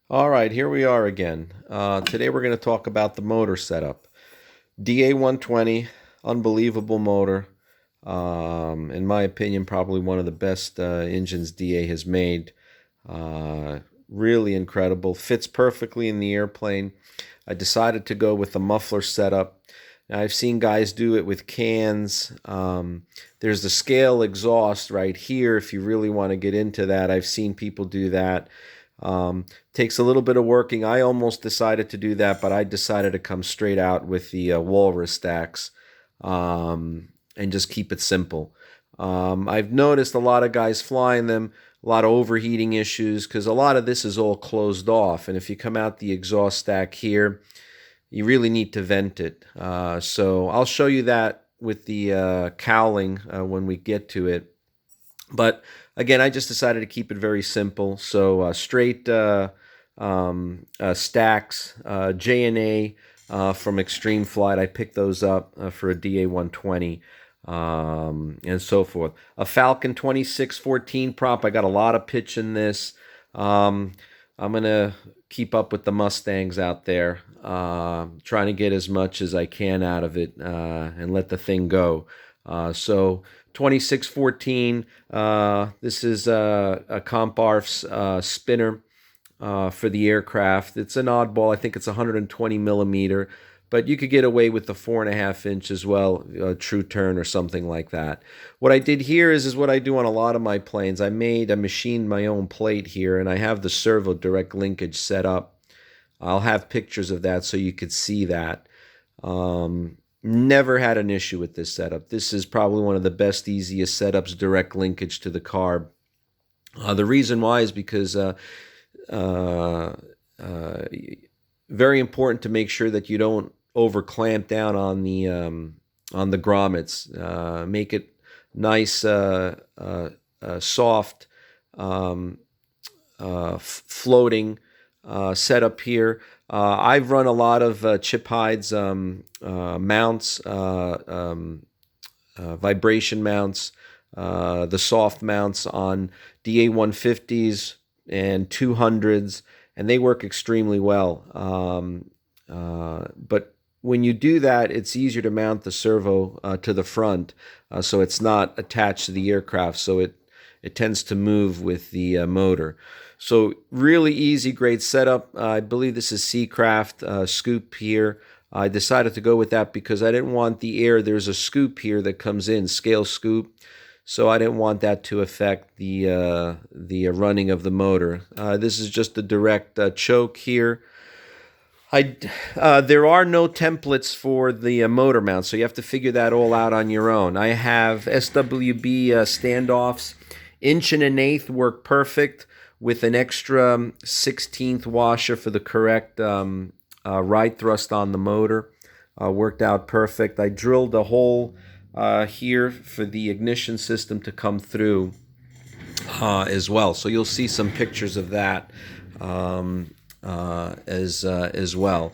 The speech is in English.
All right, here we are again. Today we're going to talk about the motor setup. DA120, unbelievable motor. In my opinion, probably one of the best engines DA has made. Really incredible. Fits perfectly in the airplane. I decided to go with the muffler setup. Now, I've seen guys do it with cans. There's the scale exhaust right here if you really want to get into that. I've seen people do that. Takes a little bit of working. I almost decided to do that, but I decided to come straight out with the walrus stacks and just keep it simple. I've noticed a lot of guys flying them, a lot of overheating issues because a lot of this is all closed off. And if you come out the exhaust stack here, you really need to vent it. So I'll show you that with the cowling when we get to it. But again, I just decided to keep it very simple. So straight stacks, J&A from Extreme Flight. I picked those up for a DA120 and so forth. A Falcon 2614 prop. I got a lot of pitch in this. I'm going to keep up with the Mustangs out there, trying to get as much as I can out of it and let the thing go. So 2614, this is a Comparf's spinner for the aircraft. It's an oddball. I think it's 120 millimeter, but you could get away with the 4.5 inch as well, a true turn or something like that. What I did here is what I do on a lot of my planes. I machined my own plate here, and I have the servo direct linkage set up. I'll have pictures of that so you could see that. Never had an issue with this setup. This is probably one of the best, easiest setups, direct linkage to the carb. The reason why is because uh, very important to make sure that you don't over clamp down on the grommets. Make it nice, soft, floating setup here. I've run a lot of chip hides mounts, vibration mounts, the soft mounts on DA150s and 200s, and they work extremely well. But when you do that, it's easier to mount the servo to the front, so it's not attached to the aircraft, so it tends to move with the motor. So really easy, great setup. I believe this is Seacraft scoop here. I decided to go with that because I didn't want the air. There's a scoop here that comes in, scale scoop. So I didn't want that to affect the running of the motor. This is just the direct choke here. There are no templates for the motor mount, so you have to figure that all out on your own. I have SWB standoffs. 1 1/8 work perfect with an extra 1/16 washer for the correct right thrust on the motor. Worked out perfect. I drilled a hole here for the ignition system to come through as well. So you'll see some pictures of that as well.